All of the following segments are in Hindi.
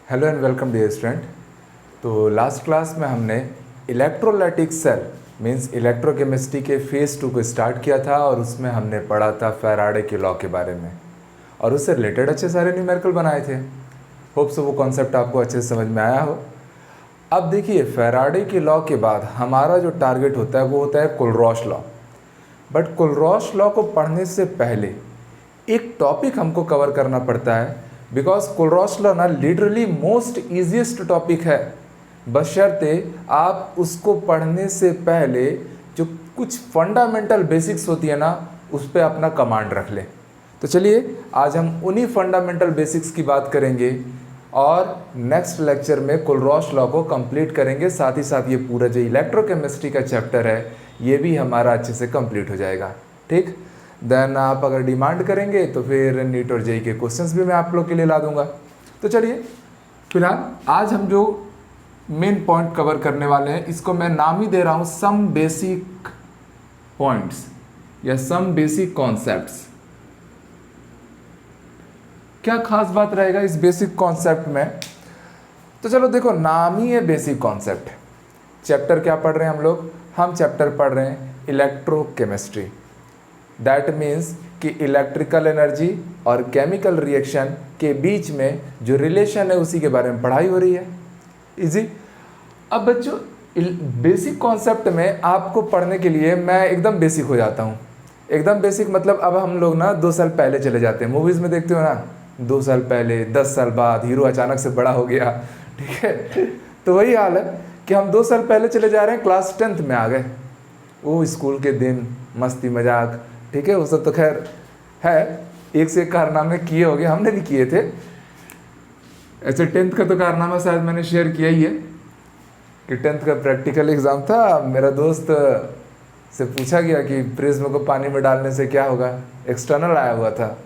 Hello and welcome dear student. तो लास्ट क्लास में हमने इलेक्ट्रोलाइटिक सेल मींस इलेक्ट्रोकेमिस्ट्री के फेज़ 2 को स्टार्ट किया था और उसमें हमने पढ़ा था फैराडे के लॉ के बारे में और उससे रिलेटेड अच्छे सारे न्यूमेरिकल बनाए थे। होप सो वो कॉन्सेप्ट आपको अच्छे से समझ में आया हो। अब देखिए फैराडे के लॉ के बाद हमारा जो टारगेट होता है वो होता है कुलरॉश लॉ। बट कुलरॉश लॉ को पढ़ने से पहले एक टॉपिक हमको कवर करना पड़ता है, बिकॉज कुलरॉश लॉ ना लिटरली मोस्ट ईजीएस्ट टॉपिक है, बशर्ते आप उसको पढ़ने से पहले जो कुछ फंडामेंटल बेसिक्स होती है ना उस पर अपना कमांड रख लें। तो चलिए आज हम उन्हीं फंडामेंटल बेसिक्स की बात करेंगे और नेक्स्ट लेक्चर में कुलरॉश लॉ को कंप्लीट करेंगे। साथ ही साथ ये पूरा जो इलेक्ट्रोकेमिस्ट्री का चैप्टर है ये भी हमारा अच्छे से कंप्लीट हो जाएगा। ठीक, देन आप अगर डिमांड करेंगे तो फिर नीट और जेई के क्वेश्चंस भी मैं आप लोग के लिए ला दूंगा। तो चलिए फिलहाल आज हम जो मेन पॉइंट कवर करने वाले हैं इसको मैं नाम ही दे रहा हूं सम बेसिक पॉइंट्स या सम बेसिक कॉन्सेप्ट्स। क्या खास बात रहेगा इस बेसिक कॉन्सेप्ट में? तो चलो देखो, नाम ही है बेसिक कॉन्सेप्ट। चैप्टर क्या पढ़ रहे हैं हम लोग? हम चैप्टर पढ़ रहे हैं इलेक्ट्रोकेमिस्ट्री। दैट मीन्स कि इलेक्ट्रिकल एनर्जी और केमिकल रिएक्शन के बीच में जो रिलेशन है उसी के बारे में पढ़ाई हो रही है। इजी। अब बच्चों बेसिक कॉन्सेप्ट में आपको पढ़ने के लिए मैं एकदम बेसिक हो जाता हूँ। एकदम बेसिक मतलब अब हम लोग ना 2 साल पहले चले जाते हैं। मूवीज़ में देखते हो ना, 2 साल पहले 10 साल बाद हीरो अचानक से बड़ा हो गया। ठीक है, तो वही हाल है कि हम 2 साल पहले चले जा रहे हैं, क्लास 10th में आ गए। वो स्कूल के दिन, मस्ती मजाक, ठीक है, वो सब तो खैर है, एक से एक कारनामे किए होंगे, हमने भी किए थे। ऐसे 10th का तो कारनामा शायद मैंने शेयर किया ही है कि 10th का प्रैक्टिकल एग्ज़ाम था। मेरा दोस्त से पूछा गया कि प्रिज्म को पानी में डालने से क्या होगा। एक्सटर्नल आया हुआ था।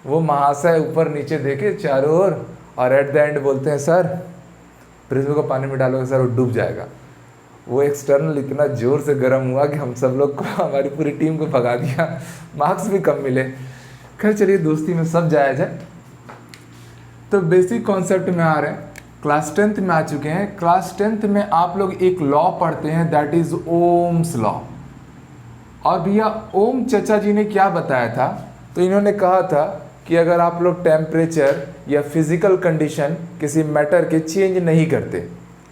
वो महाशय ऊपर नीचे देखे चारों ओर और एट द एंड बोलते हैं सर प्रिज्म को पानी में डालोगे सर वो डूब जाएगा। वो एक्सटर्नल इतना ज़ोर से गर्म हुआ कि हम सब लोग को, हमारी पूरी टीम को भगा दिया। मार्क्स भी कम मिले। खैर चलिए, दोस्ती में सब जायज़ है। तो बेसिक कॉन्सेप्ट में आ रहे हैं, क्लास 10th में आ चुके हैं। क्लास 10th में आप लोग एक लॉ पढ़ते हैं, दैट इज ओम्स लॉ। और भैया ओम चचा जी ने क्या बताया था? तो इन्होंने कहा था कि अगर आप लोग टेम्परेचर या फिजिकल कंडीशन किसी मैटर के चेंज नहीं करते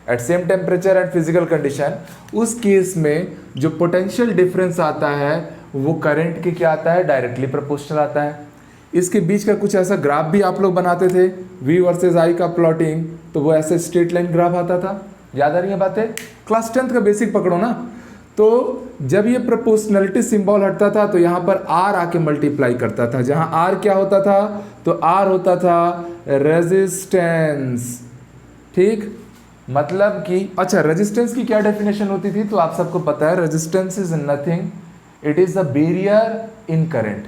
at same temperature and physical condition, उस केस में जो पोटेंशियल डिफरेंस आता है वो करंट के क्या आता है? डायरेक्टली प्रोपोर्शनल आता है। इसके बीच का कुछ ऐसा ग्राफ भी आप लोग बनाते थे, V वर्सेस I का प्लॉटिंग, तो वो ऐसे स्ट्रेट लाइन ग्राफ आता था। याद आ रही है बातें? क्लास 10th का बेसिक पकड़ो ना। तो जब ये प्रोपोर्शनलिटी सिंबल हटता था तो यहाँ पर R आके मल्टीप्लाई करता था। जहाँ R क्या होता था? तो R होता था रेजिस्टेंस। ठीक, मतलब कि अच्छा रेजिस्टेंस की क्या डेफिनेशन होती थी? तो आप सबको पता है, resistance is nothing, it is a barrier in current.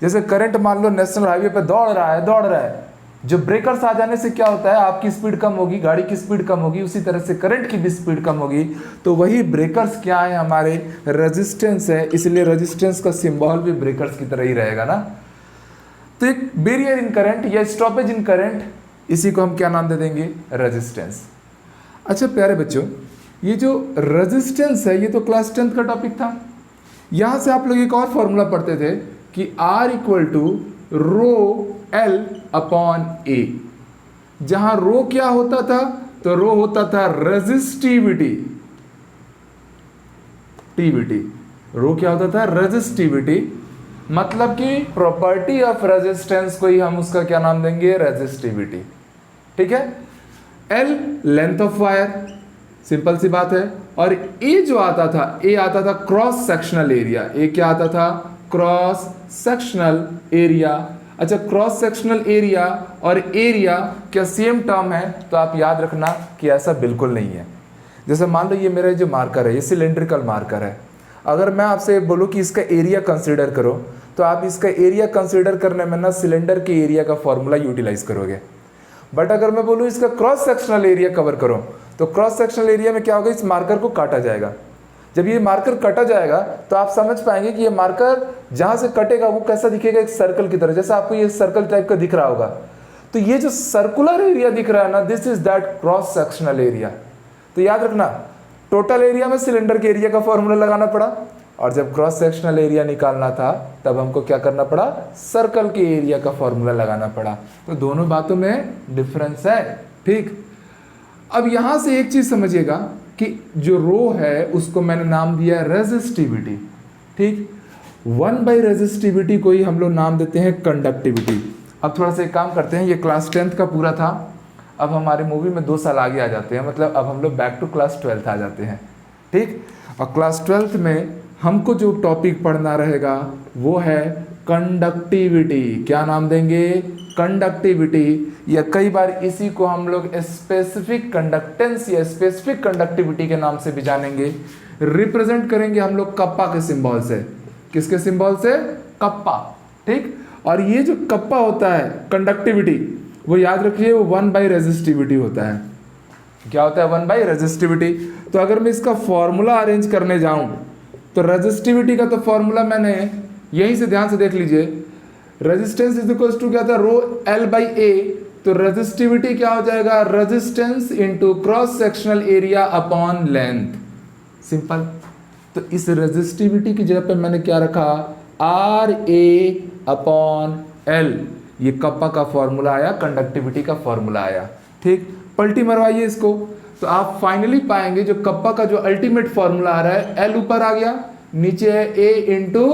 जैसे करंट मान लो नेशनल हाईवे पे दौड़ रहा है, जो ब्रेकर्स आ जाने से क्या होता है? आपकी स्पीड कम होगी, गाड़ी की स्पीड कम होगी, उसी तरह से करंट की भी स्पीड कम होगी। तो वही ब्रेकर्स क्या है? हमारे रेजिस्टेंस है, इसलिए रेजिस्टेंस का सिंबल भी ब्रेकर्स की तरह ही रहेगा ना। तो एक बैरियर इन करंट या स्टॉपेज इन करंट, इसी को हम क्या नाम दे देंगे? रेजिस्टेंस। अच्छा प्यारे बच्चों, ये जो रेजिस्टेंस है ये तो क्लास 10th का टॉपिक था। यहां से आप लोग एक और फॉर्मूला पढ़ते थे कि R equal to rho L upon A। जहां रो क्या होता था? तो रो होता था रेजिस्टिविटी। रो क्या होता था? रेजिस्टिविटी। मतलब कि प्रॉपर्टी ऑफ रेजिस्टेंस को ही हम उसका क्या नाम देंगे? रेजिस्टिविटी। ठीक है। L length of wire, simple सी बात है। और A जो आता था, A आता था क्रॉस सेक्शनल एरिया। A क्या आता था? Cross sectional area. अच्छा, क्रॉस सेक्शनल एरिया और एरिया क्या सेम टर्म है? तो आप याद रखना कि ऐसा बिल्कुल नहीं है। जैसे मान लो ये मेरा जो मार्कर है, ये सिलेंड्रिकल मार्कर है। अगर मैं आपसे बोलूँ कि इसका एरिया कंसीडर करो, तो आप इसका एरिया कंसीडर करने में ना सिलेंडर के एरिया का फॉर्मूला यूटिलाइज करोगे। बट अगर मैं बोलूँ इसका क्रॉस सेक्शनल एरिया कवर करो, तो क्रॉस सेक्शनल एरिया में क्या होगा? इस मार्कर को काटा जाएगा। जब ये मार्कर कटा जाएगा तो आप समझ पाएंगे कि ये मार्कर जहां से कटेगा वो कैसा दिखेगा? एक सर्कल की तरह। जैसा आपको ये सर्कल टाइप का दिख रहा होगा, तो ये जो सर्कुलर एरिया दिख रहा है ना, this is that cross sectional area. तो याद रखना, टोटल एरिया में सिलेंडर के एरिया का फॉर्मूला लगाना पड़ा, और जब क्रॉस सेक्शनल एरिया निकालना था तब हमको क्या करना पड़ा, सर्कल के एरिया का फॉर्मूला लगाना पड़ा। तो दोनों बातों में डिफरेंस है, ठीक। अब यहां से एक चीज समझिएगा कि जो रो है उसको मैंने नाम दिया रेजिस्टिविटी, ठीक। 1 by रेजिस्टिविटी को ही हम लोग नाम देते हैं कंडक्टिविटी। अब थोड़ा सा एक काम करते हैं, ये क्लास 10th का पूरा था, अब हमारे मूवी में 2 साल आगे आ जाते हैं, मतलब अब हम लोग बैक टू क्लास 12th आ जाते हैं, ठीक। और क्लास 12th में हमको जो टॉपिक पढ़ना रहेगा वो है कंडक्टिविटी। क्या नाम देंगे, कंडक्टिविटी, या कई बार इसी को हम लोग स्पेसिफिक कंडक्टेंस या स्पेसिफिक कंडक्टिविटी के नाम से भी जानेंगे। रिप्रेजेंट करेंगे हम लोग कप्पा के सिंबल से। किसके सिंबल से, कप्पा, ठीक। और ये जो कप्पा होता है कंडक्टिविटी, वो याद रखिए वो 1 by रेजिस्टिविटी होता है। क्या होता है, 1 by रेजिस्टिविटी। तो अगर मैं इसका फॉर्मूला अरेंज करने जाऊं तो रेजिस्टिविटी का तो फॉर्मूला मैंने यहीं से ध्यान से देख लीजिए, रेजिस्टेंस इज इक्वल टू क्या था, रो L by A। तो रेजिस्टिविटी क्या हो जाएगा, resistance into cross sectional area upon length, simple. तो इस रेजिस्टिविटी की जगह पे मैंने क्या रखा, RA अपॉन L। ये कप्पा का फॉर्मूला आया, कंडक्टिविटी का फॉर्मूला आया, ठीक। पलटी मरवाइए इसको, तो आप फाइनली पाएंगे जो कप्पा का जो अल्टीमेट फॉर्मूला आ रहा है, L ऊपर आ गया, नीचे है A into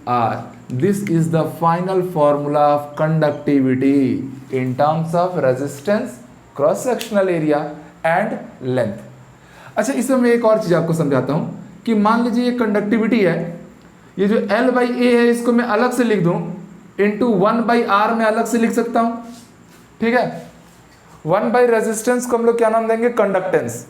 R। This is the final formula of conductivity in terms of resistance, cross sectional area and length. अच्छा, इसमें मैं एक और चीज आपको समझाता हूं कि मान लीजिए ये कंडक्टिविटी है, ये जो L by A है इसको मैं अलग से लिख दूं, इंटू 1 by R में अलग से लिख सकता हूं, ठीक है। 1 by रेजिस्टेंस को हम लोग क्या नाम देंगे, कंडक्टेंस।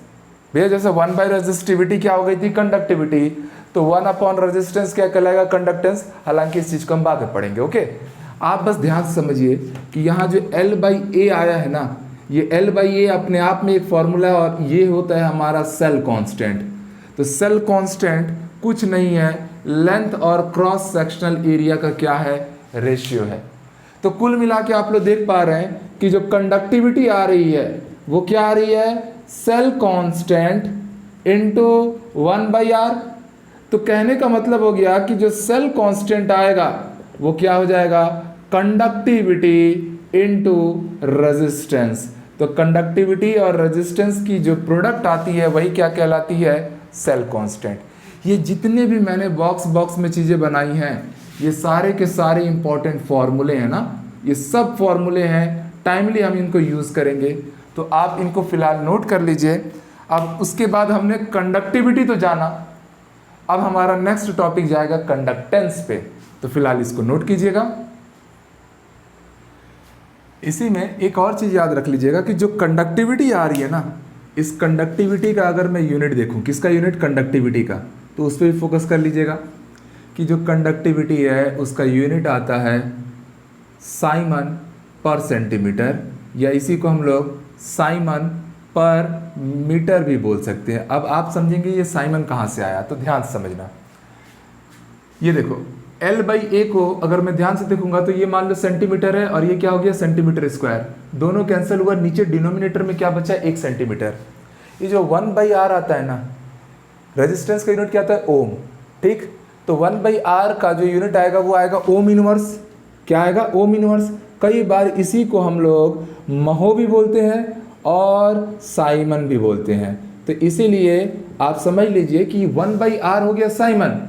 भैया जैसे 1 by रेजिस्टिविटी क्या हो गई थी, कंडक्टिविटी, तो 1 अपॉन रेजिस्टेंस क्या कहलाएगा, कंडक्टेंस। हालांकि इस चीज को हम बाद में पढ़ेंगे, ओके। आप बस ध्यान से समझिए कि यहाँ जो L by A आया है ना, ये L by A अपने आप में एक फॉर्मूला है, और ये होता है हमारा सेल कांस्टेंट। तो सेल कांस्टेंट कुछ नहीं है, लेंथ और क्रॉस सेक्शनल एरिया का क्या है, रेशियो है। तो कुल मिला के आप लोग देख पा रहे हैं कि जो कंडक्टिविटी आ रही है वो क्या आ रही है, cell constant into 1 by R। तो कहने का मतलब हो गया कि जो सेल कांस्टेंट आएगा वो क्या हो जाएगा, कंडक्टिविटी इनटू रेजिस्टेंस। तो कंडक्टिविटी और रेजिस्टेंस की जो प्रोडक्ट आती है वही क्या कहलाती है, सेल कांस्टेंट। ये जितने भी मैंने बॉक्स में चीज़ें बनाई हैं, ये सारे के सारे इंपॉर्टेंट फॉर्मूले हैं ना, ये सब फॉर्मूले हैं, टाइमली हम इनको यूज़ करेंगे। तो आप इनको फिलहाल नोट कर लीजिए। अब उसके बाद हमने कंडक्टिविटी तो जाना, अब हमारा नेक्स्ट टॉपिक जाएगा कंडक्टेंस पे, तो फिलहाल इसको नोट कीजिएगा। इसी में एक और चीज़ याद रख लीजिएगा कि जो कंडक्टिविटी आ रही है ना, इस कंडक्टिविटी का अगर मैं यूनिट देखूं, किसका यूनिट, कंडक्टिविटी का, तो उस पर भी फोकस कर लीजिएगा कि जो कंडक्टिविटी है उसका यूनिट आता है साइमन पर सेंटीमीटर, या इसी को हम लोग साइमन पर मीटर भी बोल सकते हैं। अब आप समझेंगे ये साइमन कहाँ से आया, तो ध्यान से समझना। ये देखो L by A को अगर मैं ध्यान से देखूंगा तो ये मान लो सेंटीमीटर है, और ये क्या हो गया, सेंटीमीटर स्क्वायर। दोनों कैंसिल हुआ, नीचे डिनोमिनेटर में क्या बचा, 1 सेंटीमीटर। ये जो 1 by R आता है ना, रेजिस्टेंस का यूनिट क्या आता है, ओम, ठीक। तो 1 by R का जो यूनिट आएगा वो आएगा ओम इनवर्स। क्या आएगा, ओम इनवर्स। कई बार इसी को हम लोग महो भी बोलते हैं और साइमन भी बोलते हैं। तो इसीलिए आप समझ लीजिए कि 1 by R हो गया साइमन,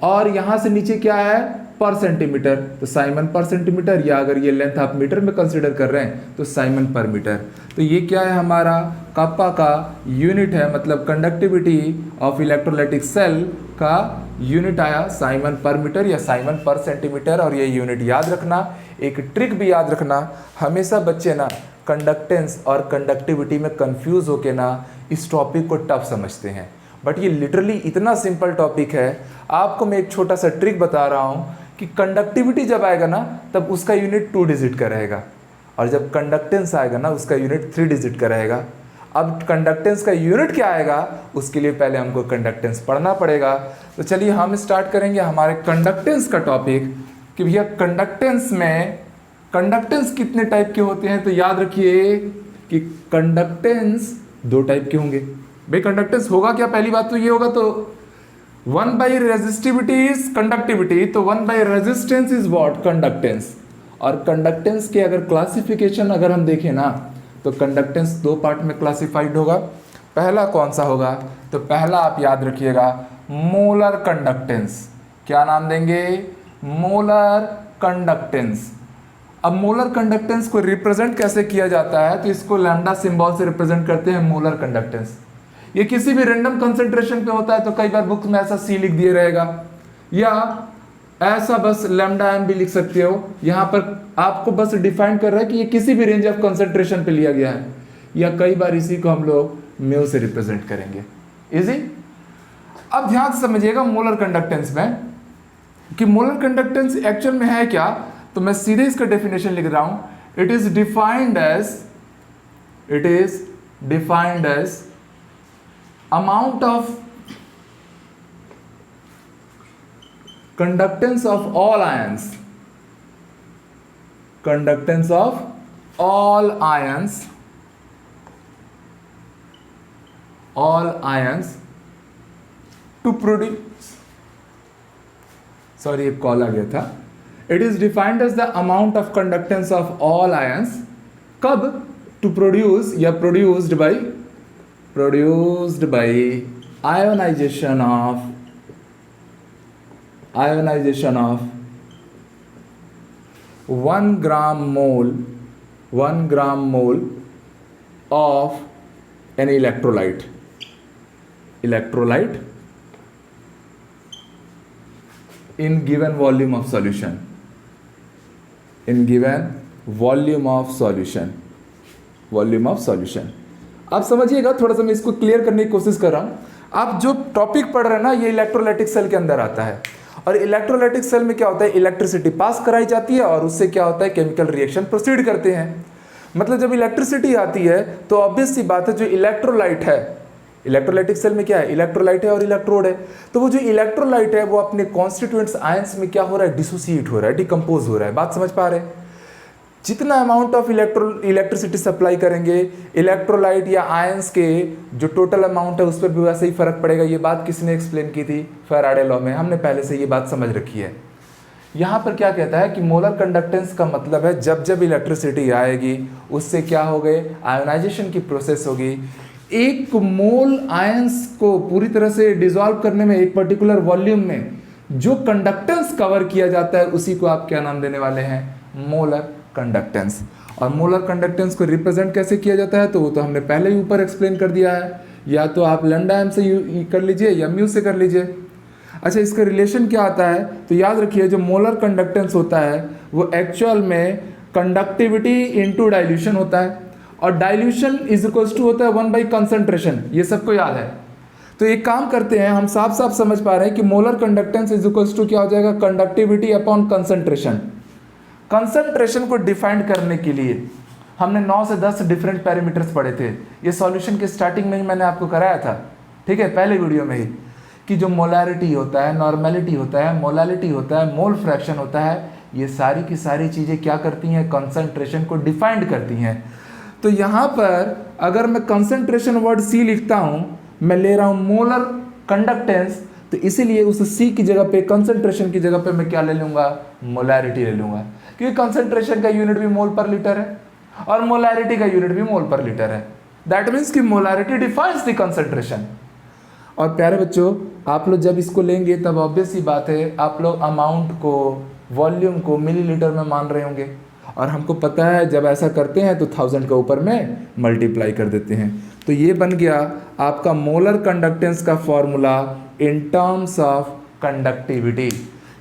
और यहाँ से नीचे क्या है, पर सेंटीमीटर, तो साइमन पर सेंटीमीटर, या अगर ये लेंथ आप मीटर में कंसीडर कर रहे हैं तो साइमन पर मीटर। तो ये क्या है, हमारा कप्पा का यूनिट है, मतलब कंडक्टिविटी ऑफ इलेक्ट्रोलाइटिक सेल का यूनिट आया साइमन पर मीटर या साइमन पर सेंटीमीटर। और ये यूनिट याद रखना, एक ट्रिक भी याद रखना, हमेशा बच्चे ना कंडक्टेंस और कंडक्टिविटी में कंफ्यूज होके ना इस टॉपिक को टफ समझते हैं, बट ये लिटरली इतना सिंपल टॉपिक है। आपको मैं एक छोटा सा ट्रिक बता रहा हूँ कि कंडक्टिविटी जब आएगा ना तब उसका यूनिट 2 डिजिट का रहेगा, और जब कंडक्टेंस आएगा ना उसका यूनिट 3 डिजिट का रहेगा। अब कंडक्टेंस का यूनिट क्या आएगा उसके लिए पहले हमको कंडक्टेंस पढ़ना पड़ेगा। तो चलिए हम स्टार्ट करेंगे हमारे कंडक्टेंस का टॉपिक कि भैया कंडक्टेंस कितने टाइप के होते हैं? तो याद रखिए कि कंडक्टेंस 2 टाइप के होंगे। भाई कंडक्टेंस होगा क्या? पहली बात तो ये होगा, तो 1 बाई रेजिस्टिविटी इज कंडक्टिविटी, तो 1 by resistance is what? Conductance. और कंडक्टेंस के अगर क्लासिफिकेशन अगर हम देखें ना, तो कंडक्टेंस 2 पार्ट में क्लासिफाइड होगा। पहला कौन सा होगा? तो पहला आप याद रखिएगा मोलर कंडक्टेंस। क्या नाम देंगे? Molar conductance. अब मोलर कंडक्टेंस को रिप्रेजेंट कैसे किया जाता है? तो इसको लैम्डा सिंबल से रिप्रेजेंट करते हैं मोलर कंडक्टेंस। ये किसी भी रैंडम कंसंट्रेशन पे होता है, तो कई बार बुक में ऐसा सी लिख दिया रहेगा, या ऐसा बस लैम्डा एम भी लिख सकते हो। यहां पर आपको बस डिफाइन कर रहा है कि ये किसी भी रेंज ऑफ कंसंट्रेशन पे लिया गया है, या कई बार इसी को हम लोग म्यू से रिप्रेजेंट करेंगे। इजी। अब ध्यान से समझिएगा मोलर कंडक्टेंस में कि मोलर कंडक्टेंस एक्चुअल में है क्या। तो मैं सीधे इसका डेफिनेशन लिख रहा हूं। It is defined as amount of conductance of all ions, conductance of all ions to produce, sorry एक कॉल आ गया था। It is defined as the amount of conductance of all ions, कब? to produce या produced by ionization of 1 gram mole of an electrolyte in given volume of solution, आप समझिएगा। थोड़ा सा मैं इसको क्लियर करने की कोशिश कर रहा हूं। आप जो टॉपिक पढ़ रहे हैं ना, ये इलेक्ट्रोलाइटिक सेल के अंदर आता है। और इलेक्ट्रोलाइटिक सेल में क्या होता है? इलेक्ट्रिसिटी पास कराई जाती है और उससे क्या होता है? केमिकल रिएक्शन प्रोसीड करते हैं। मतलब जब इलेक्ट्रिसिटी आती है तो ऑब्वियस सी बात है, जो इलेक्ट्रोलाइट है, इलेक्ट्रोलाइटिक सेल में क्या है? इलेक्ट्रोलाइट है और इलेक्ट्रोड है। तो वो जो इलेक्ट्रोलाइट है वो अपने कॉन्स्टिट्यूएंट्स आयंस में क्या हो रहा है? डिसोसिएट हो रहा है, डिकम्पोज हो रहा है। बात समझ पा रहे हैं? जितना अमाउंट ऑफ इलेक्ट्रिसिटी सप्लाई करेंगे इलेक्ट्रोलाइट या आयंस के, जो टोटल अमाउंट है उस पर भी वैसे ही फर्क पड़ेगा। ये बात किसने एक्सप्लेन की थी? फैराडे लॉ में। हमने पहले से ये बात समझ रखी है। यहाँ पर क्या कहता है कि मोलर कंडक्टेंस का मतलब है जब जब इलेक्ट्रिसिटी आएगी उससे क्या हो गए? आयोनाइजेशन की प्रोसेस होगी। एक मोल आयंस को पूरी तरह से डिसॉल्व करने में, एक पर्टिकुलर वॉल्यूम में जो कंडक्टेंस कवर किया जाता है उसी को आप क्या नाम देने वाले हैं? Molar conductance. और मोलर कंडक्टेंस को रिप्रेजेंट कैसे किया जाता है? तो वो तो हमने पहले ही ऊपर एक्सप्लेन कर दिया है। या तो आप लैम्डा एम से कर लीजिए या म्यू से कर लीजिए। अच्छा, इसका रिलेशन क्या आता है? तो याद रखिए जो मोलर कंडक्टेंस होता है वो एक्चुअल में कंडक्टिविटी इनटू डाइल्यूशन होता है, और डाइल्यूशन इज इक्वल्स टू होता है 1 बाई कंसंट्रेशन। ये सबको याद है। तो एक काम करते हैं, हम साफ साफ समझ पा रहे हैं कि molar conductance is equals to क्या हो जाएगा? Conductivity upon concentration. कंसंट्रेशन को डिफाइन करने के लिए हमने 9 से 10 डिफरेंट पैरामीटर्स पढ़े थे। ये सॉल्यूशन के स्टार्टिंग में ही मैंने आपको कराया था, ठीक है, पहले वीडियो में ही, कि जो मोलैरिटी होता है, नॉर्मेलिटी होता है, मोलालिटी होता है, मोल फ्रैक्शन होता है, ये सारी की सारी चीज़ें क्या करती हैं? कंसंट्रेशन को डिफाइंड करती हैं। तो यहाँ पर अगर मैं कंसंट्रेशन वर्ड सी लिखता हूँ, मैं ले रहा हूँ मोलर कंडक्टेंस, तो इसीलिए उस सी की जगह पे, कंसंट्रेशन की जगह पे मैं क्या ले लूँगा? मोलैरिटी ले लूँगा, क्योंकि कंसंट्रेशन का यूनिट भी मोल पर लीटर है और मोलैरिटी का यूनिट भी मोल पर लीटर है। दैट मीन्स कि मोलैरिटी डिफाइंस द कंसंट्रेशन। और प्यारे बच्चों, आप लोग जब इसको लेंगे तब ऑब्वियस सी बात है आप लोग अमाउंट को, वॉल्यूम को मिलीलीटर में मान रहे होंगे, और हमको पता है जब ऐसा करते हैं तो 1000 का ऊपर में मल्टीप्लाई कर देते हैं। तो ये बन गया आपका मोलर कंडक्टेंस का formula in terms of conductivity.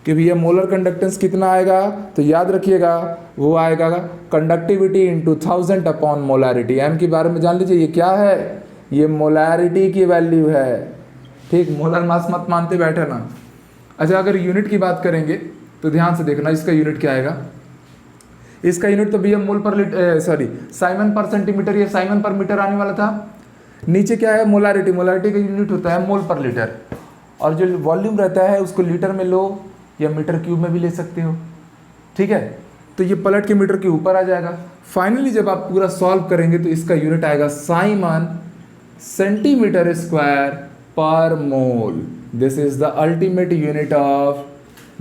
कि भैया मोलर कंडक्टेंस कितना आएगा? तो याद रखिएगा वो आएगा conductivity into 1000 upon molarity. M के बारे में जान लीजिए, ये क्या है? ये मोलैरिटी की वैल्यू है, ठीक। मोलर मास मत मानते बैठे ना। अच्छा, अगर यूनिट की बात करेंगे तो ध्यान से देखना, इसका यूनिट क्या आएगा? इसका यूनिट तो भैया मोल पर साइमन पर सेंटीमीटर या साइमन पर मीटर आने वाला था। नीचे क्या है? मोलैरिटी। मोलैरिटी का यूनिट होता है मोल पर लीटर, और जो वॉल्यूम रहता है उसको लीटर में लो या मीटर क्यूब में भी ले सकते हो, ठीक है। तो ये पलट के मीटर के ऊपर आ जाएगा। फाइनली जब आप पूरा सॉल्व करेंगे तो इसका यूनिट आएगा साइमन सेंटीमीटर स्क्वायर पर mole. This is the ultimate unit of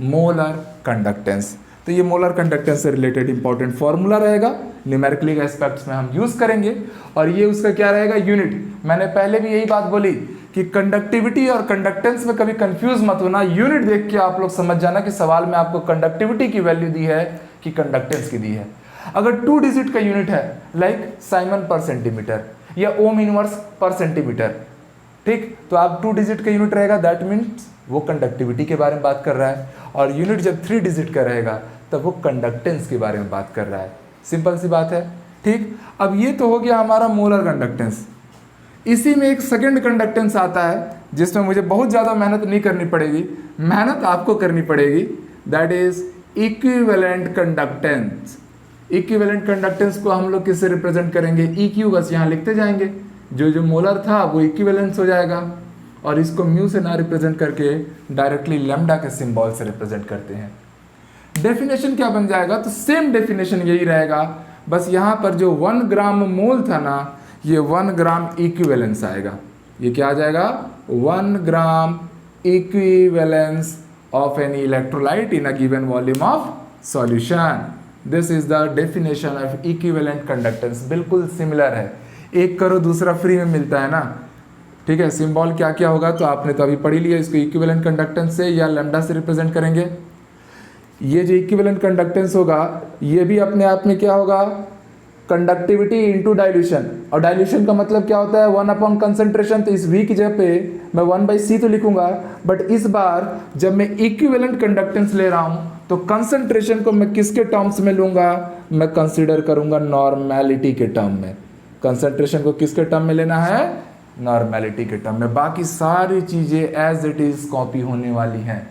molar conductance. तो ये मोलर कंडक्टेंस से रिलेटेड इंपॉर्टेंट फॉर्मूला रहेगा, न्यूमेरिकली एस्पेक्ट्स में हम यूज करेंगे, और ये उसका क्या रहेगा, यूनिट। मैंने पहले भी यही बात बोली कि कंडक्टिविटी और कंडक्टेंस में कभी कंफ्यूज मत होना, यूनिट देख के आप लोग समझ जाना कि सवाल में आपको कंडक्टिविटी की वैल्यू दी है कि कंडक्टेंस की दी है। अगर 2 डिजिट का यूनिट है लाइक साइमन पर सेंटीमीटर या ओम इनवर्स पर सेंटीमीटर, ठीक, तो आप 2 डिजिट का यूनिट रहेगा, दैट मीन्स वो कंडक्टिविटी के बारे में बात कर रहा है। और यूनिट जब 3 डिजिट का रहेगा तब वो कंडक्टेंस के बारे में बात कर रहा है। सिंपल सी बात है, ठीक। अब ये तो हो गया हमारा मोलर कंडक्टेंस। इसी में एक सेकंड कंडक्टेंस आता है जिसमें मुझे बहुत ज़्यादा मेहनत नहीं करनी पड़ेगी, मेहनत आपको करनी पड़ेगी, that is equivalent conductance. Equivalent conductance को हम लोग किससे रिप्रेजेंट करेंगे, EQ, बस यहाँ लिखते जाएंगे, जो मोलर था वो इक्विवेलेंस हो जाएगा, और इसको म्यू से ना रिप्रेजेंट करके डायरेक्टली लैम्डा के सिंबल से रिप्रेजेंट करते हैं। डेफिनेशन क्या बन जाएगा, तो सेम डेफिनेशन यही रहेगा, बस यहाँ पर जो 1 ग्राम मोल था ना, ये 1 ग्राम इक्विवेलेंस आएगा। ये क्या आ जाएगा, 1 gram equivalence of any electrolyte in a given volume of solution. This is the definition of equivalent conductance. बिल्कुल सिमिलर है, एक करो दूसरा फ्री में मिलता है ना, ठीक है। सिंबल क्या क्या होगा तो आपने तो अभी पढ़ी लिया, इसको इक्विवेलेंट कंडक्टेंस से या लैम्डा से रिप्रेजेंट करेंगे। ये जो इक्विवेलेंट कंडक्टेंस होगा ये भी अपने आप में क्या होगा, कंडक्टिविटी इनटू डाइल्यूशन, और डाइल्यूशन का मतलब क्या होता है, 1 अपॉन कंसंट्रेशन। तो इस V की जगह पे मैं 1/C तो लिखूंगा, बट इस बार जब मैं इक्विवेलेंट कंडक्टेंस ले रहा हूं तो कंसंट्रेशन को मैं किसके टर्म्स में लूंगा, मैं कंसीडर करूंगा नॉर्मेलिटी के टर्म में। कंसंट्रेशन को किसके टर्म में लेना है, नॉर्मेलिटी के टर्म में। बाकी सारी चीजें एज इट इज कॉपी होने वाली हैं,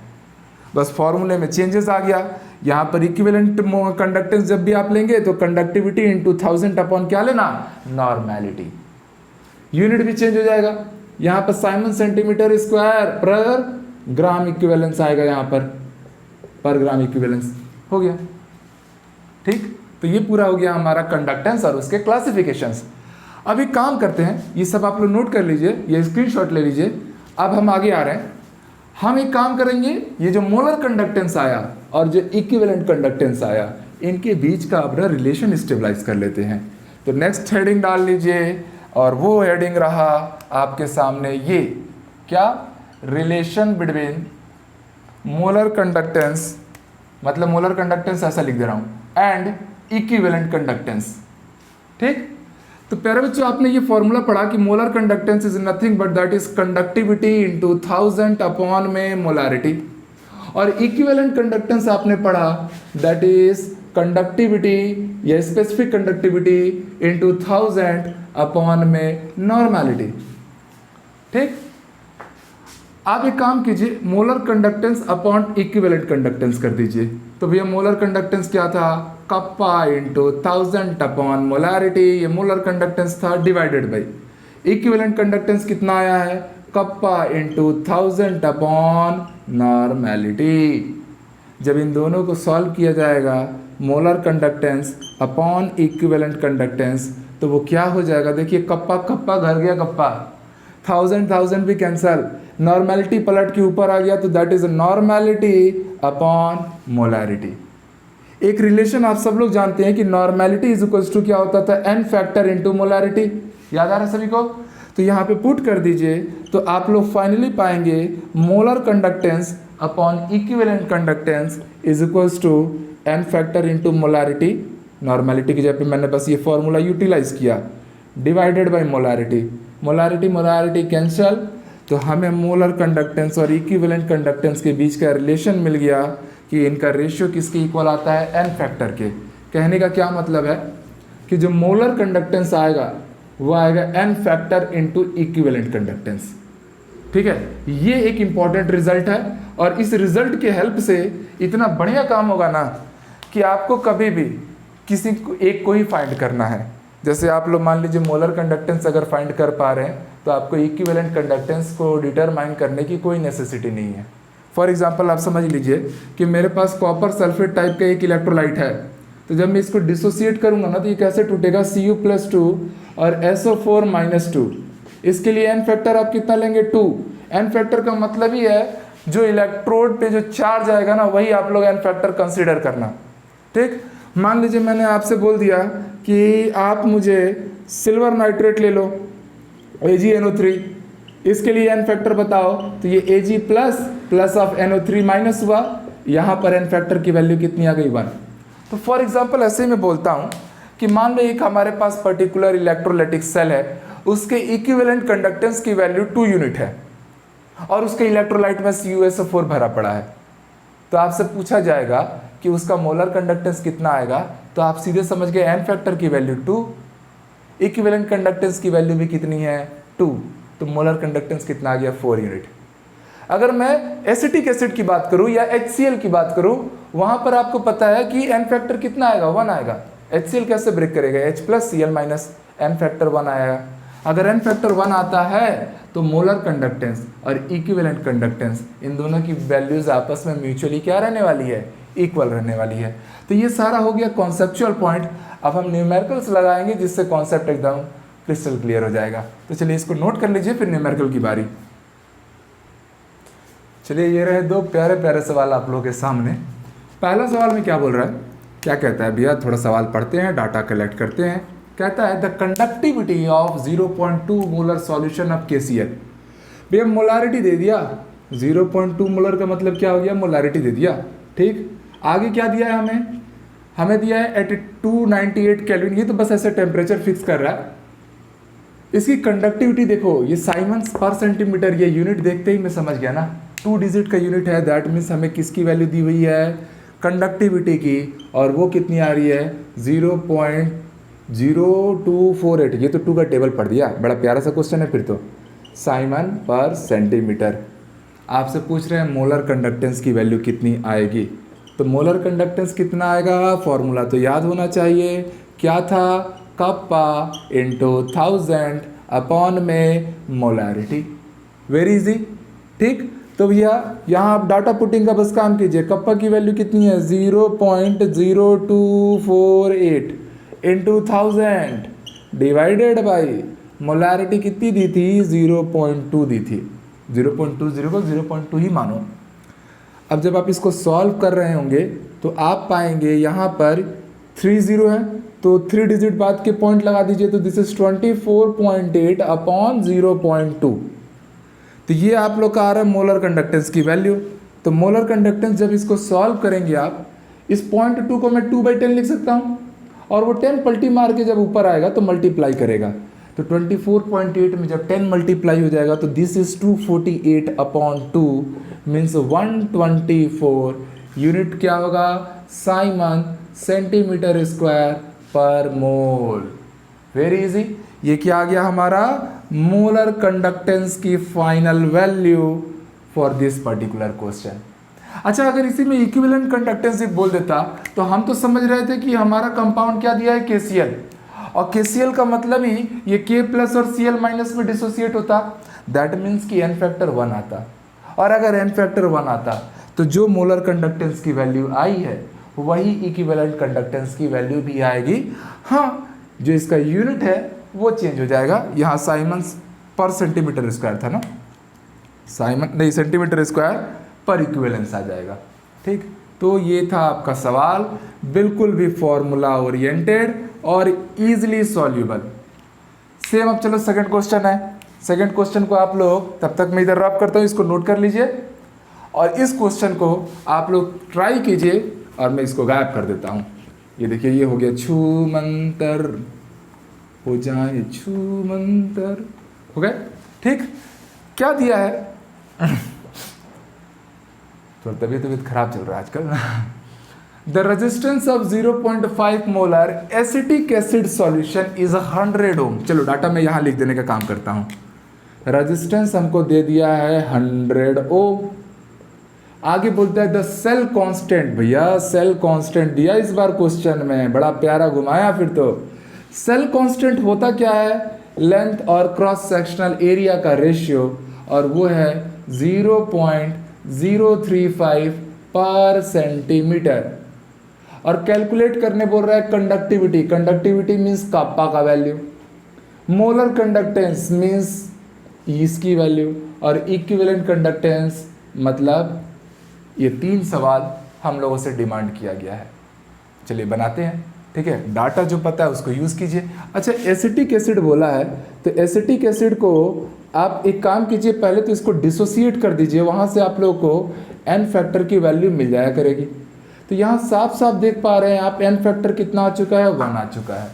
बस फॉर्मूले में चेंजेस आ गया। यहाँ पर इक्विवेलेंट कंडक्टेंस जब भी आप लेंगे तो कंडक्टिविटी इनटू 1000 अपॉन क्या लेना, नॉर्मेलिटी। यूनिट भी चेंज हो जाएगा, यहाँ पर साइमन सेंटीमीटर स्क्वायर पर ग्राम इक्विवेलेंस आएगा, यहाँ पर ग्राम इक्विवेलेंस हो गया, ठीक। तो ये पूरा हो गया हमारा कंडक्टेंस और उसके क्लासिफिकेशंस। अब एक काम करते हैं, ये सब आप लोग नोट कर लीजिए, ये स्क्रीनशॉट ले लीजिए। अब हम आगे आ रहे हैं, हम एक काम करेंगे, ये जो मोलर कंडक्टेंस आया और जो इक्विवेलेंट कंडक्टेंस आया, इनके बीच का अपना रिलेशन स्टेबलाइज कर लेते हैं। तो नेक्स्ट हेडिंग डाल लीजिए, और वो हेडिंग रहा आपके सामने, ये क्या, रिलेशन बिटवीन मोलर कंडक्टेंस, मतलब मोलर कंडक्टेंस ऐसा लिख दे रहा हूं, एंड इक्विवेलेंट कंडक्टेंस, ठीक। तो प्यारे बच्चों, आपने ये फॉर्मूला पढ़ा कि molar conductance is nothing but that is conductivity into 1000 upon में मोलारिटी, और इक्विवेलेंट कंडक्टेंस आपने पढ़ा दैट इज कंडक्टिविटी या स्पेसिफिक कंडक्टिविटी इनटू 1000 अपॉन में नॉर्मेलिटी, ठीक। आप एक काम कीजिए, molar conductance upon equivalent conductance कर दीजिए। तो भैया मोलर कंडक्टेंस क्या था, कप्पा इंटू 1000 अपॉन मोलारिटी, ये मोलर कंडक्टेंस था, डिवाइडेड बाई इक्विवेलेंट कंडक्टेंस कितना आया है, कप्पा इंटू 1000 अपॉन नॉर्मेलिटी। जब इन दोनों को सॉल्व किया जाएगा, molar conductance upon equivalent conductance, तो वो क्या हो जाएगा, देखिए कप्पा कप्पा घर गया कप्पा, 1000 भी कैंसल, नॉर्मेलिटी पलट के ऊपर आ गया, तो that is normality upon molarity. एक रिलेशन आप सब लोग जानते हैं कि नॉर्मेलिटी इज इक्वल्स टू क्या होता था, n फैक्टर इनटू मोलारिटी, याद आ रहा है सभी को। तो यहाँ पे पुट कर दीजिए, तो आप लोग फाइनली पाएंगे molar conductance upon equivalent conductance is equals to n factor into molarity. Normality की जगह पे मैंने बस ये फॉर्मूला यूटिलाइज किया, divided by molarity, molarity molarity cancel, तो हमें मोलर कंडक्टेंस और इक्विवेलेंट कंडक्टेंस के बीच का रिलेशन मिल गया कि इनका रेशियो किसके इक्वल आता है, n फैक्टर के। कहने का क्या मतलब है कि जो मोलर कंडक्टेंस आएगा वो आएगा n factor into equivalent conductance, ठीक है। ये एक इंपॉर्टेंट रिजल्ट है, और इस रिजल्ट के हेल्प से इतना बढ़िया काम होगा ना कि आपको कभी भी किसी को एक को ही फाइंड करना है। जैसे आप लोग मान लीजिए मोलर कंडक्टेंस अगर फाइंड कर पा रहे हैं तो आपको इक्विवेलेंट कंडक्टेंस को डिटरमाइन करने की कोई नेसेसिटी नहीं है। फॉर एग्जांपल आप समझ लीजिए कि मेरे पास कॉपर सल्फेट टाइप का एक इलेक्ट्रोलाइट है, तो जब मैं इसको डिसोसिएट करूंगा ना तो ये कैसे टूटेगा, Cu+2 और SO4-2। इसके लिए एन फैक्टर आप कितना लेंगे, 2। एन फैक्टर का मतलब ही है जो इलेक्ट्रोड पे जो चार्ज आएगा ना वही आप लोग एन फैक्टर कंसीडर करना। ठीक, मान लीजिए मैंने आपसे बोल दिया कि आप मुझे सिल्वर नाइट्रेट ले लो AgNO3, इसके लिए एन फैक्टर बताओ, तो ये Ag plus of NO3 minus हुआ, यहाँ पर एन फैक्टर की वैल्यू कितनी आ गई, 1। तो फॉर एग्जांपल ऐसे ही मैं बोलता हूँ कि मान लो एक हमारे पास पर्टिकुलर इलेक्ट्रोलाइटिक सेल है, उसके इक्विवेलेंट कंडक्टेंस की वैल्यू 2 यूनिट है और उसके इलेक्ट्रोलाइट में CuSO4 भरा पड़ा है। तो आपसे पूछा जाएगा कि उसका मोलर कंडक्टेंस कितना आएगा, तो आप सीधे समझ गए एन फैक्टर की वैल्यू 2, इक्विवेलेंट कंडक्टेंस की वैल्यू भी कितनी है, 2, तो मोलर कंडक्टेंस कितना आ गया, 4 यूनिट। अगर मैं एसिटिक एसिड की बात करूं या HCl की बात करूं, वहां पर आपको पता है कि एन फैक्टर कितना आएगा, 1 आएगा। HCl कैसे ब्रेक करेगा, H+Cl- एन फैक्टर 1 आएगा। अगर एन फैक्टर 1 आता है तो मोलर कंडक्टेंस और इक्विवेलेंट कंडक्टेंस इन दोनों की वैल्यूज आपस में म्यूचुअली क्या रहने वाली है, इक्वल रहने वाली है। तो ये सारा हो गया कॉन्सेप्चुअल पॉइंट। अब हम न्यूमेरिकल्स लगाएंगे जिससे कॉन्सेप्ट एकदम क्रिस्टल क्लियर हो जाएगा। तो चलिए इसको नोट कर लीजिए, फिर न्यूमेरिकल की बारी। चलिए ये रहे 2 प्यारे प्यारे सवाल आप लोगों के सामने। पहला सवाल में क्या बोल रहा है, क्या कहता है भैया, थोड़ा सवाल पढ़ते हैं, डाटा कलेक्ट करते हैं। कहता है the conductivity of 0.2 molar solution of KCl। भैया मोलारिटी दे दिया, 0.2 मोलर का मतलब क्या हो गया, मोलारिटी दे दिया। ठीक, आगे क्या दिया है हमें दिया है एट 298 केल्विन। ये तो बस ऐसे टेम्परेचर फिक्स कर रहा है। इसकी कंडक्टिविटी देखो, ये साइमन्स पर सेंटीमीटर, ये यूनिट देखते ही मैं समझ गया ना, 2 डिजिट का यूनिट है। दैट मीन्स हमें किसकी वैल्यू दी हुई है, कंडक्टिविटी की, और वो कितनी आ रही है, 0.0248। ये तो 2 का टेबल पढ़ दिया, बड़ा प्यारा सा क्वेश्चन है। फिर तो साइमन पर सेंटीमीटर आपसे पूछ रहे हैं मोलर कंडक्टेंस की वैल्यू कितनी आएगी। तो मोलर कंडक्टेंस कितना आएगा, फॉर्मूला तो याद होना चाहिए, क्या था, कप्पा इंटू 1000 अपॉन में मोलारिटी। Very easy. ठीक, तो भैया यहाँ आप डाटा पुटिंग का बस काम कीजिए। कप्पा की वैल्यू कितनी है, 0.0248 इंटू 1000 डिवाइडेड बाई मोलारिटी कितनी दी थी, 0.2 दी थी। 0.20 को 0.2 ही मानो। अब जब आप इसको सॉल्व कर रहे होंगे तो आप पाएंगे यहाँ पर 30 है, तो 3 डिजिट बाद के पॉइंट लगा दीजिए, तो दिस इज 24.8 अपॉन 0.2। तो ये आप लोग का आ रहा है मोलर कंडक्टेंस की वैल्यू। तो मोलर कंडक्टेंस जब इसको सॉल्व करेंगे आप, इस 0.2 को मैं 2/10 लिख सकता हूँ, और वो 10 पलटी मार के जब ऊपर आएगा तो मल्टीप्लाई करेगा। तो 24.8 में जब 10 मल्टीप्लाई हो जाएगा तो this is 248 upon 2 means 124 unit क्या होगा, साइमन सेंटीमीटर स्क्वायर पर मोल। Very easy. ये क्या आ गया हमारा, मोलर कंडक्टेंस की final value for this particular question. अच्छा, अगर इसी में इक्विवेलेंट कंडक्टेंस बोल देता तो हम तो समझ रहे थे कि हमारा कंपाउंड क्या दिया है, KCl, और KCl का मतलब ही ये K+ और Cl- में डिसोसिएट होता। दैट मीन्स कि एन फैक्टर 1 आता, और अगर एन फैक्टर 1 आता तो जो मोलर कंडक्टेंस की वैल्यू आई है वही इक्विवेलेंट कंडक्टेंस की वैल्यू भी आएगी। हाँ, जो इसका यूनिट है वो चेंज हो जाएगा। यहाँ साइमन्स पर सेंटीमीटर स्क्वायर था ना, साइमन नहीं, सेंटीमीटर स्क्वायर पर इक्विवेलेंस आ जाएगा। ठीक, तो ये था आपका सवाल, बिल्कुल भी फॉर्मूला ओरिएंटेड और इजीली सॉल्यूबल। सेम अब चलो सेकंड क्वेश्चन है। सेकंड क्वेश्चन को आप लोग, तब तक मैं इधर रब करता हूँ, इसको नोट कर लीजिए, और इस क्वेश्चन को आप लोग ट्राई कीजिए, और मैं इसको गायब कर देता हूँ। ये देखिए, ये हो गया छू मंतर, हो जाए छू मंतर, हो गए। ठीक, क्या दिया है तो तबीयत खराब चल रहा है आजकल। The resistance of 0.5 molar acetic acid solution is 100 ओम। चलो डाटा मैं यहाँ लिख देने का काम करता हूँ। रेजिस्टेंस हमको दे दिया है 100 ओम। आगे बोलता है द सेल कांस्टेंट। भैया सेल कांस्टेंट दिया इस बार क्वेश्चन में, बड़ा प्यारा घुमाया। फिर तो सेल कांस्टेंट होता क्या है, लेंथ और क्रॉस सेक्शनल एरिया का रेशियो, और वो है 0.035 पर सेंटीमीटर। और कैलकुलेट करने बोल रहा है कंडक्टिविटी। कंडक्टिविटी मीन्स काप्पा का वैल्यू, मोलर कंडक्टेंस मीन्स इसकी वैल्यू, और इक्विवेलेंट कंडक्टेंस मतलब ये 3 सवाल हम लोगों से डिमांड किया गया है। चलिए बनाते हैं, ठीक है। डाटा जो पता है उसको यूज़ कीजिए। अच्छा, एसिटिक एसिड बोला है, तो एसिटिक एसिड को आप एक काम कीजिए, पहले तो इसको डिसोसिएट कर दीजिए, वहाँ से आप लोगों को एन फैक्टर की वैल्यू मिल जाया करेगी। तो यहाँ साफ साफ देख पा रहे हैं आप एन फैक्टर कितना आ चुका है, 1 आ चुका है।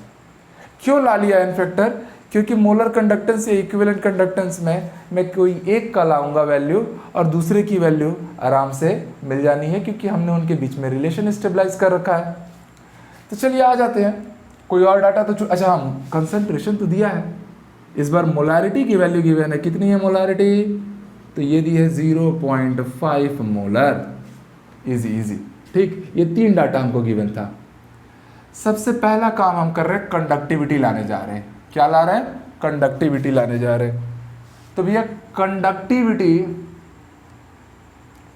क्यों ला लिया एन फैक्टर? क्योंकि मोलर कंडक्टेंस या इक्विवेलेंट कंडक्टेंस में मैं कोई एक का लाऊंगा वैल्यू और दूसरे की वैल्यू आराम से मिल जानी है, क्योंकि हमने उनके बीच में रिलेशन स्टेबलाइज कर रखा है। तो चलिए आ जाते हैं, कोई और डाटा तो अच्छा हम कंसंट्रेशन तो दिया है, इस बार मोलारिटी की वैल्यू गिवन है। कितनी है मोलारिटी? तो ये दी है 0.5 मोलर। इजी, ठीक। ये 3 डाटा हमको गिवन था। सबसे पहला काम हम कर रहे हैं, कंडक्टिविटी लाने जा रहे हैं। क्या ला रहे हैं? कंडक्टिविटी लाने जा रहे हैं। तो भैया कंडक्टिविटी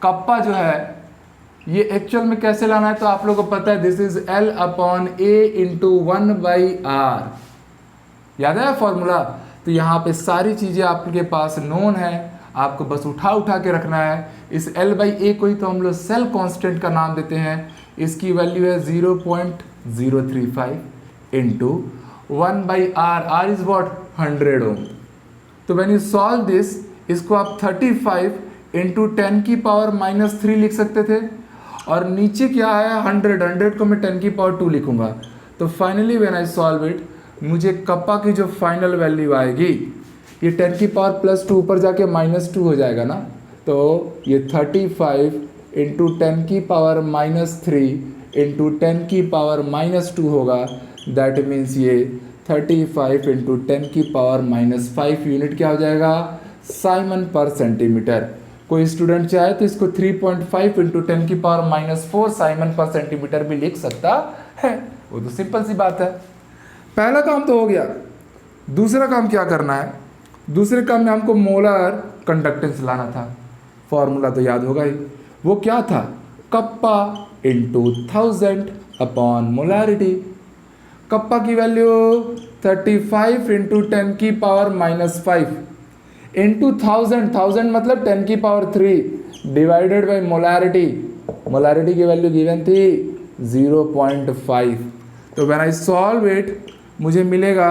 कप्पा जो है ये एक्चुअल में कैसे लाना है, तो आप लोगों को पता है दिस इज L/A × 1/R। याद है फॉर्मूला? तो यहाँ पे सारी चीजें आपके पास नोन है, आपको बस उठा के रखना है। इस L/A को ही तो हम लोग सेल कांस्टेंट का नाम देते हैं। इसकी वैल्यू है 0.035 × 1/R। R is what? 100 ओम। तो व्हेन यू सॉल्व दिस, इसको आप 35 × 10⁻³ लिख सकते थे, और नीचे क्या है 100 को मैं 10⁻² लिखूंगा। तो finally when I solve it, मुझे कप्पा की जो फाइनल वैल्यू आएगी, ये 10⁻² ऊपर जाके -2 हो जाएगा ना, तो ये 35 × 10⁻³ × 10⁻² होगा। दैट मीन्स ये 35 × 10⁻⁵ यूनिट क्या हो जाएगा? साइमन पर सेंटीमीटर। कोई स्टूडेंट चाहे तो इसको 3.5 × 10⁻⁴ साइमन पर सेंटीमीटर भी लिख सकता है। वो तो सिंपल सी बात है। पहला काम तो हो गया। दूसरा काम क्या करना है? दूसरे काम में हमको मोलर कंडक्टेंस लाना था। फॉर्मूला तो याद होगा ही, वो क्या था? Kappa × 1000 molarity. कप्पा की वैल्यू 35 × 10⁻⁵ इंटू 1000 मतलब 10⁻³ डिवाइडेड बाई मोलारिटी। मोलारिटी की वैल्यू गिवन थी 0.5। तो व्हेन आई सॉल्व इट, मुझे मिलेगा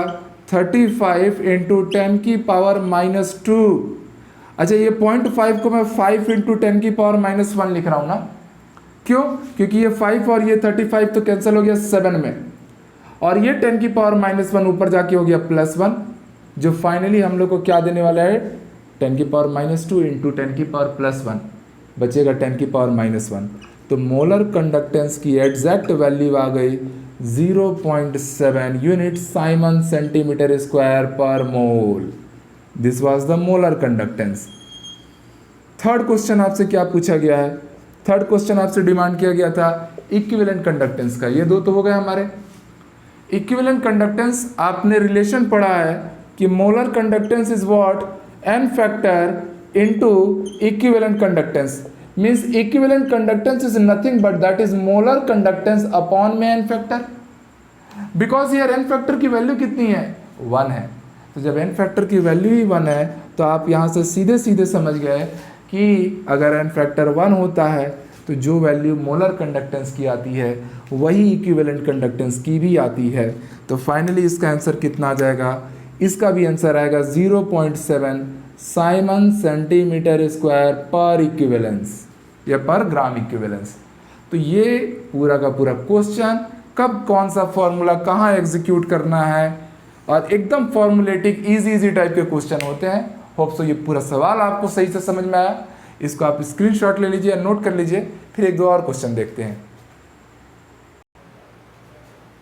35 × 10⁻⁻²। अच्छा, ये 0.5 को मैं 5 × 10⁻⁻1 लिख रहा हूँ ना। क्यों? क्योंकि ये 5 और ये 35 तो कैंसिल हो गया 7 में, और ये 10⁻⁻1 ऊपर जाके हो गया +1, जो फाइनली हम लोग को क्या देने वाला है? 10⁻² × 10⁻+1 बचेगा 10⁻−1। तो मोलर कंडक्टेंस की एग्जैक्ट वैल्यू आ गई 0.7 यूनिट साइमन सेंटीमीटर स्क्वायर पर mole. This was the molar conductance. Third question आपसे क्या पूछा गया है? थर्ड क्वेश्चन आपसे डिमांड किया गया था इक्विवेलेंट कंडक्टेंस का। ये 2 तो हो गए हमारे। इक्विवेलेंट कंडक्टेंस आपने रिलेशन पढ़ा है कि molar conductance is what? n factor into equivalent conductance. Means equivalent conductance is nothing but that is molar conductance upon में n फैक्टर। बिकॉज यार n फैक्टर की वैल्यू कितनी है? 1 है। तो जब n फैक्टर की वैल्यू ही 1 है, तो आप यहाँ से सीधे समझ गए कि अगर n फैक्टर 1 होता है तो जो वैल्यू मोलर कंडक्टेंस की आती है वही इक्विवेलेंट कंडक्टेंस की भी आती है। तो फाइनली इसका आंसर कितना आ जाएगा? इसका भी आंसर आएगा 0.7 साइमन सेंटीमीटर स्क्वायर पर इक्विवेलेंस या पर ग्राम इक्विवेलेंस। तो ये पूरा का पूरा क्वेश्चन कब कौन सा फॉर्मूला कहाँ एग्जीक्यूट करना है, और एकदम फॉर्मुलेटिक इजी टाइप के क्वेश्चन होते हैं। होप सो ये पूरा सवाल आपको सही से समझ में आया। इसको आप स्क्रीनशॉट ले लीजिए, नोट कर लीजिए, फिर 1-2 और क्वेश्चन देखते हैं।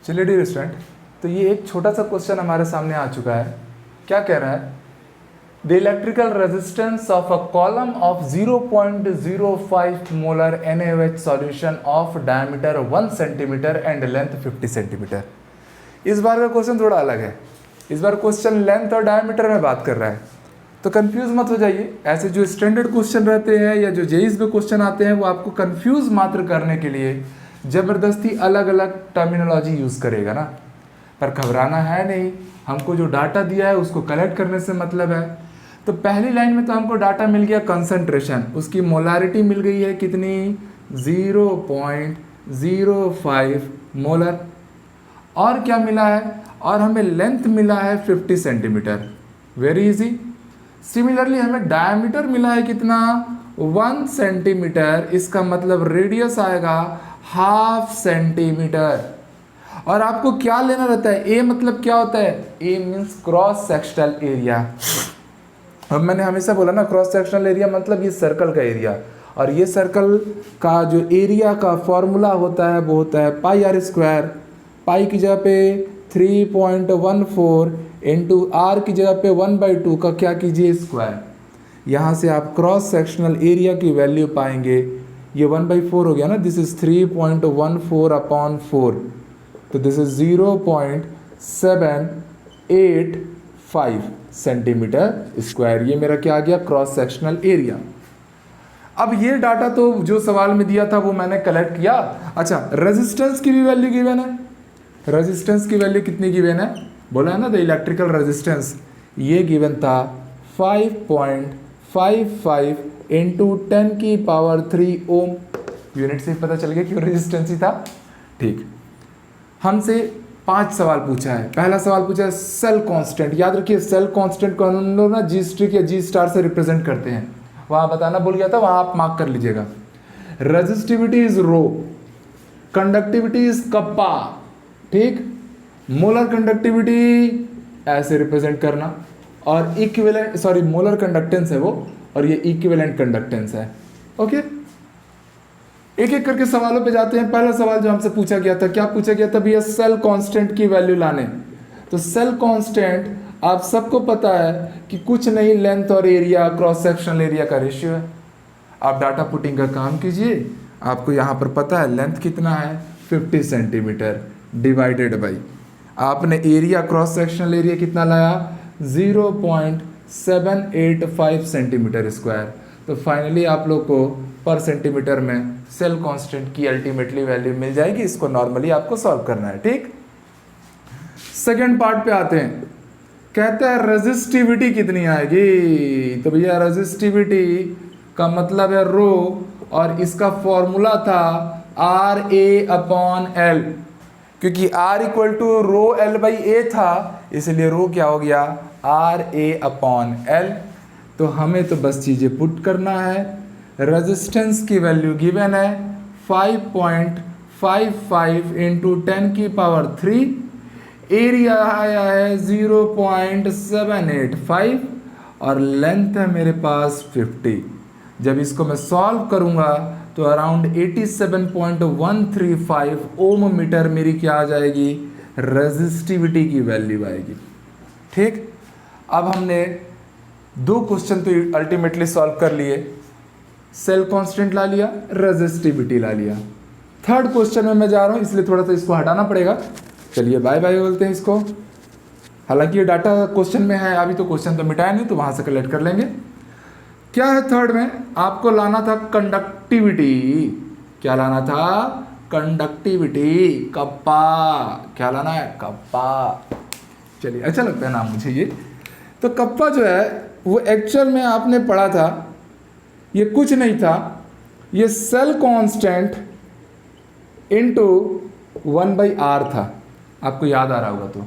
चलिए डियर स्टूडेंट, तो ये एक छोटा सा क्वेश्चन हमारे सामने आ चुका है। क्या कह रहा है? The electrical resistance of a column of 0.05 molar NaOH solution of diameter 1 centimetre and length 50 centimetre. इस बार का क्वेश्चन थोड़ा अलग है। इस बार क्वेश्चन लेंथ और डायमीटर में बात कर रहा है, तो कंफ्यूज मत हो जाइए। ऐसे जो स्टैंडर्ड क्वेश्चन रहते हैं या जो जेईई में क्वेश्चन आते हैं, वो आपको कंफ्यूज मात्र करने के लिए ज़बरदस्ती अलग अलग टर्मिनोलॉजी यूज़ करेगा ना, पर घबराना है नहीं, हमको जो डाटा दिया है उसको कलेक्ट करने से मतलब है। तो पहली लाइन में तो हमको डाटा मिल गया कंसंट्रेशन, उसकी मोलारिटी मिल गई है कितनी 0.05 मोलर, और क्या मिला है, और हमें लेंथ मिला है 50 सेंटीमीटर, वेरी इजी। सिमिलरली हमें डायमीटर मिला है कितना 1 सेंटीमीटर, इसका मतलब रेडियस आएगा हाफ सेंटीमीटर। और आपको क्या लेना रहता है, ए मतलब क्या होता है, ए मीन्स क्रॉस सेक्शनल एरिया। अब मैंने हमेशा बोला ना क्रॉस सेक्शनल एरिया मतलब ये सर्कल का एरिया, और ये सर्कल का जो एरिया का फॉर्मूला होता है वो होता है पाई आर स्क्वायर। पाई की जगह पे 3.14 इंटू आर की जगह पे 1/2 का क्या कीजिए स्क्वायर। यहाँ से आप क्रॉस सेक्शनल एरिया की वैल्यू पाएंगे, ये 1/4 हो गया ना, दिस इज 3.14/4, तो दिस इज 0.785 सेंटीमीटर स्क्वायर। ये मेरा क्या आ गया क्रॉस सेक्शनल एरिया। अब ये डाटा तो जो सवाल में दिया था वो मैंने कलेक्ट किया। अच्छा, रेजिस्टेंस की भी वैल्यू गिवन है। रेजिस्टेंस की वैल्यू कितनी गिवन है, बोला है ना द इलेक्ट्रिकल रेजिस्टेंस, ये गिवन था 5.55 इंटू 10⁻³ ओम। यूनिट से पता चल गया क्यों रेजिस्टेंस ही था। ठीक, हमसे 5 सवाल पूछा है। पहला सवाल पूछा है सेल कांस्टेंट। याद रखिए सेल कांस्टेंट को हम लोग ना जी स्ट्रिक या जी स्टार से रिप्रेजेंट करते हैं, वहां बताना भूल गया था, वहां आप मार्क कर लीजिएगा। Resistivity is rho, conductivity is kappa, ठीक। मोलर कंडक्टिविटी ऐसे रिप्रेजेंट करना, और इक्विवेलेंट सॉरी मोलर कंडक्टेंस है वो, और ये इक्विवेलेंट कंडक्टेंस है। ओके, एक एक करके सवालों पे जाते हैं। पहला सवाल जो हमसे पूछा गया था, क्या पूछा गया था भैया, सेल कांस्टेंट की वैल्यू लाने। तो सेल कांस्टेंट आप सबको पता है कि कुछ नहीं, लेंथ और एरिया क्रॉस सेक्शनल एरिया का रेशियो है। आप डाटा पुटिंग का काम कीजिए, आपको यहाँ पर पता है लेंथ कितना है 50 सेंटीमीटर डिवाइडेड बाई, आपने एरिया क्रॉस सेक्शनल एरिया कितना लाया 0.785 सेंटीमीटर स्क्वायर। तो फाइनली आप लोग को पर सेंटीमीटर में सेल कांस्टेंट की अल्टीमेटली वैल्यू मिल जाएगी। इसको नॉर्मली आपको सॉल्व करना है, ठीक। सेकेंड पार्ट पे आते हैं, कहता है रेजिस्टिविटी कितनी आएगी। तो भैया रेजिस्टिविटी का मतलब है रो, और इसका फॉर्मूला था RA/L, क्योंकि R equal to row L/A था, इसलिए रो क्या हो गया RA/L। तो हमें तो बस चीज़ें पुट करना है। रेजिस्टेंस की वैल्यू गिवन है 5.55 इंटू 10⁻³, एरिया आया है 0.785, और लेंथ है मेरे पास 50। जब इसको मैं सॉल्व करूंगा तो अराउंड 87.135 ओम मीटर मेरी क्या आ जाएगी, रेजिस्टिविटी की वैल्यू आएगी, ठीक। अब हमने 2 क्वेश्चन तो अल्टीमेटली सॉल्व कर लिए, सेल कांस्टेंट ला लिया, रेजिस्टिविटी ला लिया। थर्ड क्वेश्चन में मैं जा रहा हूं, इसलिए थोड़ा सा इसको हटाना पड़ेगा। चलिए बाय बाय बोलते हैं इसको, हालांकि ये डाटा क्वेश्चन में है, अभी तो क्वेश्चन तो मिटाया नहीं, तो वहां से कलेक्ट कर लेंगे। क्या है थर्ड में, आपको लाना था कंडक्टिविटी। क्या लाना था, कंडक्टिविटी, कप्पा। क्या लाना है, कप्पा। चलिए, अच्छा लगता है नाम मुझे ये। तो कप्पा जो है वो एक्चुअल में आपने पढ़ा था, ये कुछ नहीं था, ये सेल कांस्टेंट इनटू 1/r था। आपको याद आ रहा होगा तो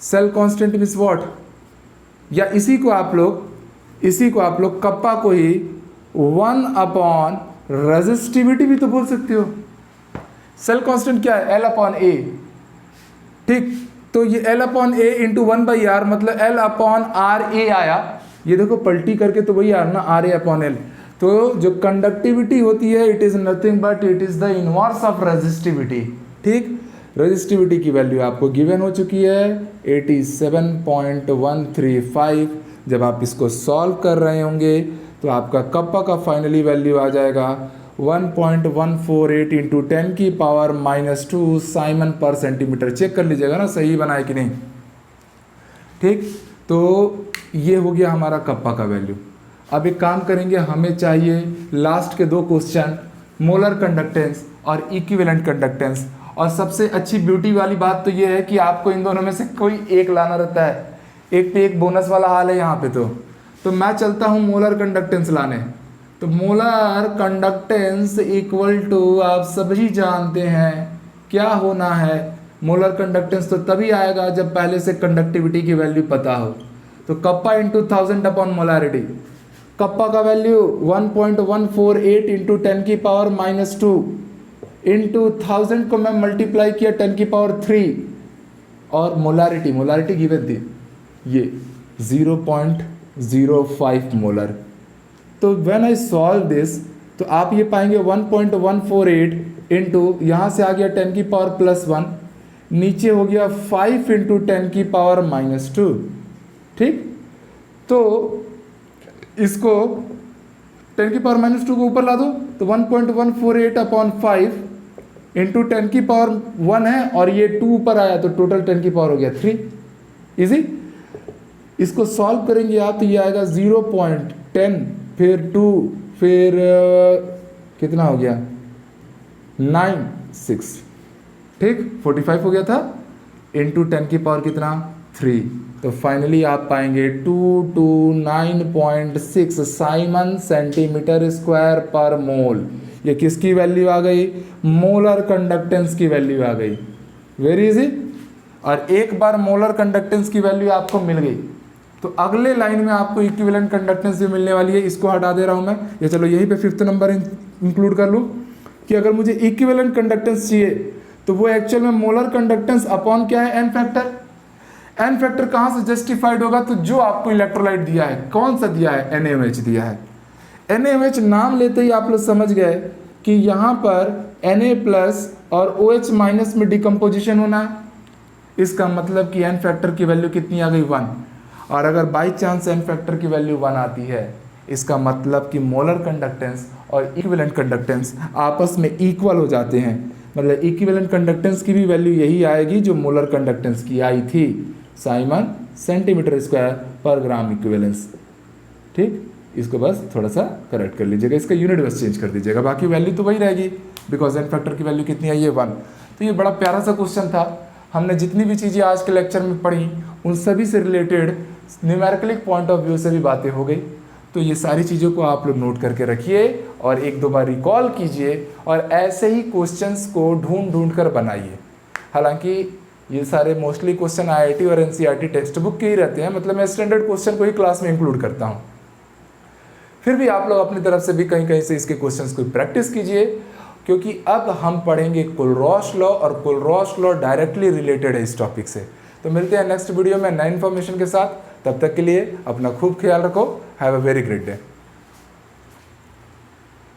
सेल कांस्टेंट मींस व्हाट, या इसी को आप लोग कप्पा को ही 1/, रेजिस्टिविटी भी तो बोल सकते हो। सेल कांस्टेंट क्या है, L/A, ठीक। तो ये L/A इंटू 1/r मतलब L/RA आया। ये देखो पलटी करके तो वही आ ना RA/L। तो जो कंडक्टिविटी होती है it is nothing but it is the inverse of resistivity, ठीक। रेजिस्टिविटी की वैल्यू आपको गिवन हो चुकी है 87.135। जब आप इसको सॉल्व कर रहे होंगे तो आपका कप्पा का फाइनली वैल्यू आ जाएगा 1.148 इंटू 10⁻⁻² साइमन पर सेंटीमीटर। चेक कर लीजिएगा ना सही बना है कि नहीं, ठीक। तो ये हो गया हमारा कप्पा का वैल्यू। अब एक काम करेंगे, हमें चाहिए लास्ट के 2 क्वेश्चन, मोलर कंडक्टेंस और इक्विवेलेंट कंडक्टेंस। और सबसे अच्छी ब्यूटी वाली बात तो ये है कि आपको इन दोनों में से कोई एक लाना रहता है, एक पे एक बोनस वाला हाल है यहाँ पे। तो मैं चलता हूँ मोलर कंडक्टेंस लाने। तो मोलर कंडक्टेंस इक्वल टू, आप सभी जानते हैं क्या होना है। मोलर कंडक्टेंस तो तभी आएगा जब पहले से कंडक्टिविटी की वैल्यू पता हो। तो kappa into 1000 upon molarity, kappa का वैल्यू 1.148 इंटू 10⁻⁻2 इंटू 1000 को मैं मल्टीप्लाई किया 10⁻3 और मोलारिटी गिवन थी ये 0.05 मोलर। तो व्हेन आई सॉल्व दिस तो आप ये पाएंगे 1.148 इंटू, यहाँ से आ गया 10⁻+1, नीचे हो गया 5 इंटू 10⁻⁻2। ठीक, तो इसको 10⁻⁻2 को ऊपर ला दो तो 1.148 अपॉन 5 इंटू 10⁻1 है और ये 2 ऊपर आया तो टोटल 10 हो गया 3। इजी, इसको सॉल्व करेंगे आप तो ये आएगा 0.10 फिर 2 फिर कितना हो गया 96, ठीक 45 हो गया था इंटू 10 की पावर कितना 3। तो फाइनली आप पाएंगे 229.6 साइमन सेंटीमीटर स्क्वायर पर मोल। ये किसकी वैल्यू आ गई, मोलर कंडक्टेंस की वैल्यू आ गई। Very easy. और एक बार मोलर कंडक्टेंस की वैल्यू आपको मिल गई तो अगले लाइन में आपको इक्विवेलेंट कंडक्टेंस भी मिलने वाली है। इसको हटा दे रहा हूं मैं, ये चलो यहीं पे 5th नंबर इंक्लूड कर लूं कि अगर मुझे इक्विवेलेंट कंडक्टेंस चाहिए तो वो एक्चुअल में मोलर कंडक्टेंस अपॉन क्या है, एन फैक्टर। एन फैक्टर कहाँ से जस्टिफाइड होगा, तो जो आपको इलेक्ट्रोलाइट दिया है, कौन सा दिया है, NaOH दिया है। NaOH नाम लेते ही आप लोग समझ गए कि यहाँ पर Na+ और OH- में डिकम्पोजिशन होना है। इसका मतलब कि एन फैक्टर की वैल्यू कितनी आ गई 1। और अगर बाई चांस एन फैक्टर की वैल्यू 1 आती है, इसका मतलब कि मोलर कंडक्टेंस और इक्विवेलेंट कंडक्टेंस आपस में इक्वल हो जाते हैं। मतलब इक्विवेलेंट कंडक्टेंस की भी वैल्यू यही आएगी जो मोलर कंडक्टेंस की आई थी, साइमन सेंटीमीटर स्क्वायर पर ग्राम इक्विवेलेंस। ठीक, इसको बस थोड़ा सा करेक्ट कर लीजिएगा, इसका यूनिट बस चेंज कर दीजिएगा, बाकी वैल्यू तो वही रहेगी बिकॉज एन फैक्टर की वैल्यू कितनी आई है 1। तो ये बड़ा प्यारा सा क्वेश्चन था। हमने जितनी भी चीज़ें आज के लेक्चर में पढ़ी उन सभी से रिलेटेड न्यूमेरिकलिक पॉइंट ऑफ व्यू से भी बातें हो गई। तो ये सारी चीज़ों को आप लोग नोट करके रखिए और एक दो बार रिकॉल कीजिए और ऐसे ही क्वेश्चंस को ढूंढ कर बनाइए। हालांकि ये सारे मोस्टली क्वेश्चन IIT और NCERT टेक्स्ट बुक के ही रहते हैं, मतलब मैं स्टैंडर्ड क्वेश्चन को ही क्लास में इंक्लूड करता हूँ। फिर भी आप लोग अपनी तरफ से भी कहीं कहीं से इसके क्वेश्चंस को प्रैक्टिस कीजिए, क्योंकि अब हम पढ़ेंगे कुलरॉश लॉ और कुलरॉश लॉ डायरेक्टली रिलेटेड है इस टॉपिक से। तो मिलते हैं नेक्स्ट वीडियो में नई इन्फॉर्मेशन के साथ। तब तक के लिए अपना खूब ख्याल रखो। Have a very great day.